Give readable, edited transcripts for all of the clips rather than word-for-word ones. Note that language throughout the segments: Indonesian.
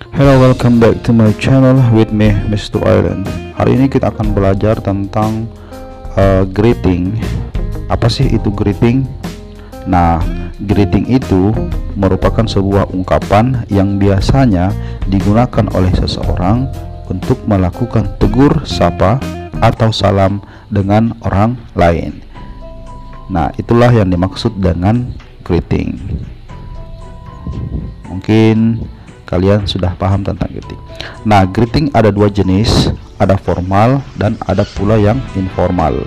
Hello, welcome back to my channel with me, Mr. Iron. Hari ini kita akan belajar tentang greeting. Apa sih itu greeting? Nah, greeting itu merupakan sebuah ungkapan yang biasanya digunakan oleh seseorang untuk melakukan tegur sapa atau salam dengan orang lain. Nah, itulah yang dimaksud dengan greeting. Mungkin kalian sudah paham tentang greeting. Nah, greeting ada dua jenis, ada formal dan ada pula yang informal.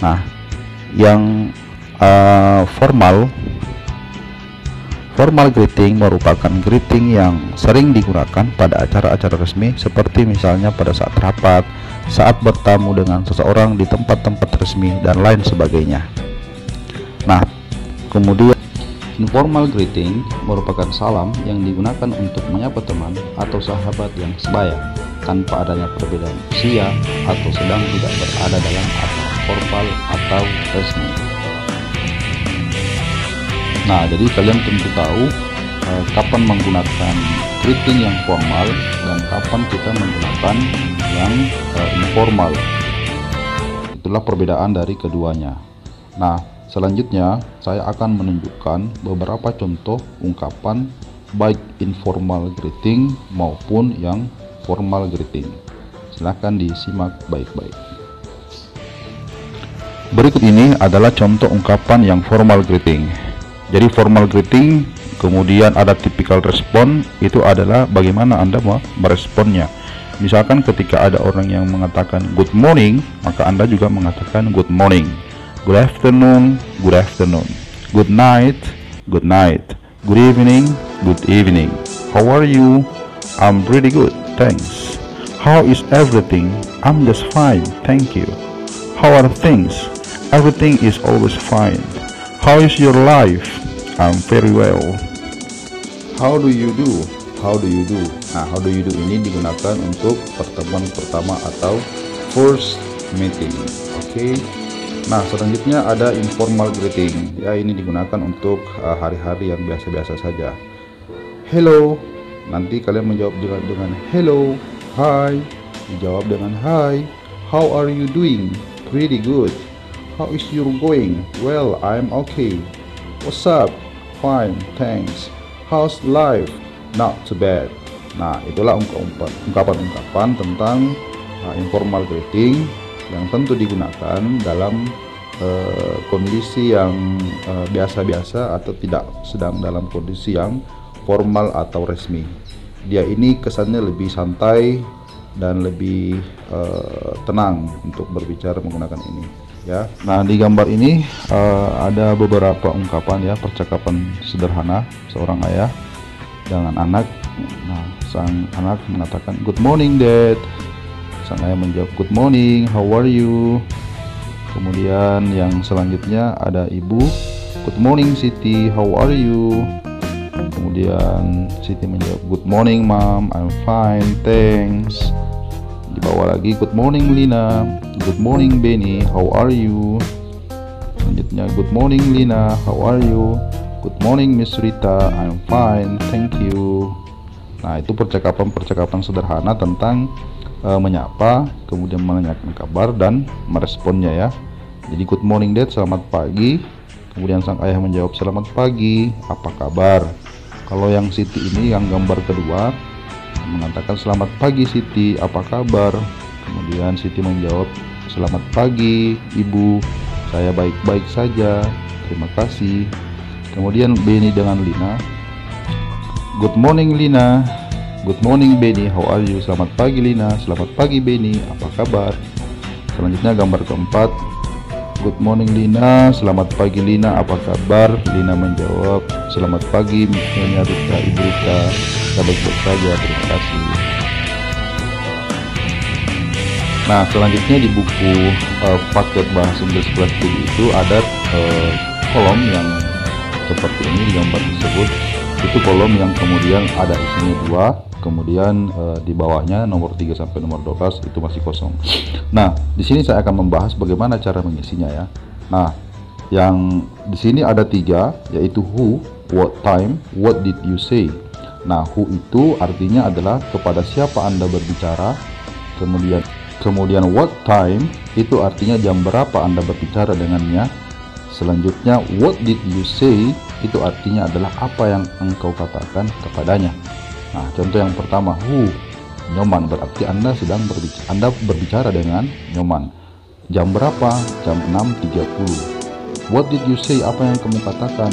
Nah, yang formal greeting merupakan greeting yang sering digunakan pada acara-acara resmi, seperti misalnya pada saat rapat, saat bertamu dengan seseorang di tempat-tempat resmi, dan lain sebagainya. Nah, kemudian informal greeting merupakan salam yang digunakan untuk menyapa teman atau sahabat yang sebaya tanpa adanya perbedaan usia atau sedang tidak berada dalam acara formal atau resmi. Nah, jadi kalian tentu tahu kapan menggunakan greeting yang formal dan kapan kita menggunakan yang informal. Itulah perbedaan dari keduanya. Nah, selanjutnya saya akan menunjukkan beberapa contoh ungkapan baik informal greeting maupun yang formal greeting. Silahkan disimak baik-baik. Berikut ini adalah contoh ungkapan yang formal greeting. Jadi formal greeting, kemudian ada typical respon, itu adalah bagaimana Anda meresponnya. Misalkan ketika ada orang yang mengatakan good morning, maka Anda juga mengatakan good morning. Good afternoon, good afternoon. Good night, good night. Good evening, good evening. How are you? I'm pretty good, thanks. How is everything? I'm just fine, thank you. How are things? Everything is always fine. How is your life? I'm very well. How do you do? How do you do? Nah, how do you do ini digunakan untuk pertemuan pertama atau first meeting. Oke. Nah, selanjutnya ada informal greeting. Ya, ini digunakan untuk hari-hari yang biasa-biasa saja. Hello. Nanti kalian menjawab dengan hello, hi. Dijawab dengan hi. How are you doing? Pretty good. How is your going? Well, I'm okay. What's up? Fine, thanks. How's life? Not too bad. Nah, itulah ungkapan-ungkapan tentang informal greeting yang tentu digunakan dalam kondisi yang biasa-biasa atau tidak sedang dalam kondisi yang formal atau resmi. Dia ini kesannya lebih santai dan lebih tenang untuk berbicara menggunakan ini, ya. Nah, di gambar ini ada beberapa ungkapan, ya, percakapan sederhana seorang ayah dengan anak. Nah, sang anak mengatakan good morning dad. Sang ayah menjawab good morning, how are you? Kemudian yang selanjutnya ada ibu, good morning Siti, how are you? Kemudian Siti menjawab good morning mom, I'm fine, thanks. Di bawah lagi good morning Lina, good morning Benny, how are you? Selanjutnya good morning Lina, how are you? Good morning Miss Rita, I'm fine, thank you. Nah, itu percakapan-percakapan sederhana tentang menyapa, kemudian menanyakan kabar dan meresponnya, ya. Jadi good morning dad, selamat pagi. Kemudian sang ayah menjawab selamat pagi, apa kabar? Kalau yang Siti ini, yang gambar kedua, mengatakan selamat pagi Siti, apa kabar? Kemudian Siti menjawab selamat pagi ibu, saya baik-baik saja, terima kasih. Kemudian Benny dengan Lina, good morning Lina, good morning Benny, how are you? Selamat pagi Lina, selamat pagi Benny, apa kabar? Selanjutnya gambar keempat, good morning Lina, selamat pagi Lina, apa kabar? Lina menjawab selamat pagi Nyonya Rita, Ibu Rita, saya baik-baik saja, terima kasih. Nah, selanjutnya di buku paket bahasa Inggris kelas 7 itu ada kolom yang seperti ini di gambar tersebut. Itu kolom yang kemudian ada isinya 2, kemudian di bawahnya nomor 3 sampai nomor 12 itu masih kosong. Nah, di sini saya akan membahas bagaimana cara mengisinya, ya. Nah, yang di sini ada 3, yaitu who, what time, what did you say. Nah, who itu artinya adalah kepada siapa Anda berbicara. Kemudian what time itu artinya jam berapa Anda berbicara dengannya. Selanjutnya what did you say itu artinya adalah apa yang engkau katakan kepadanya. Nah, contoh yang pertama, who, Nyoman, berarti Anda berbicara dengan Nyoman. Jam berapa? Jam 6.30. What did you say? Apa yang kamu katakan?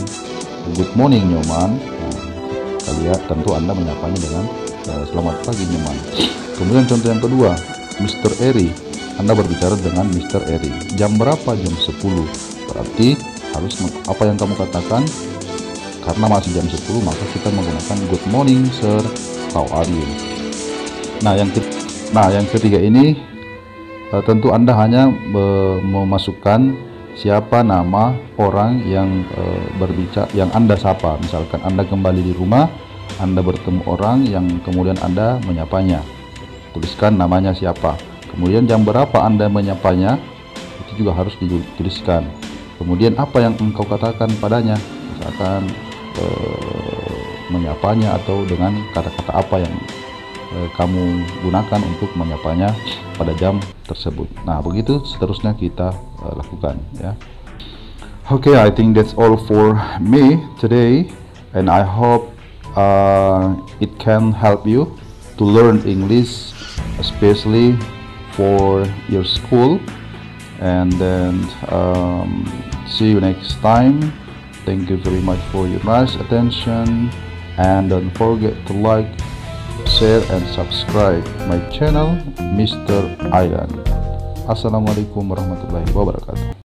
Good morning, Nyoman. Nah, lihat, tentu Anda menyapanya dengan selamat pagi, Nyoman. Kemudian contoh yang kedua, Mr. Eri. Anda berbicara dengan Mr. Eri. Jam berapa? Jam 10. Berarti harus apa yang kamu katakan. Karena masih jam 10, maka kita menggunakan good morning, sir. How are you? Nah, yang ketiga ini tentu Anda hanya memasukkan siapa nama orang yang berbicara, yang Anda sapa. Misalkan Anda kembali di rumah, Anda bertemu orang yang kemudian Anda menyapanya. Tuliskan namanya siapa. Kemudian jam berapa Anda menyapanya, itu juga harus dituliskan. Kemudian apa yang engkau katakan padanya, misalkan menyapanya atau dengan kata-kata apa yang kamu gunakan untuk menyapanya pada jam tersebut. Nah, begitu seterusnya kita lakukan, ya. Okay, I think that's all for me today, and I hope it can help you to learn English, especially for your school. And then see you next time. Thank you very much for your nice attention, and don't forget to like, share, and subscribe my channel, Mr. Aidan. Assalamualaikum warahmatullahi wabarakatuh.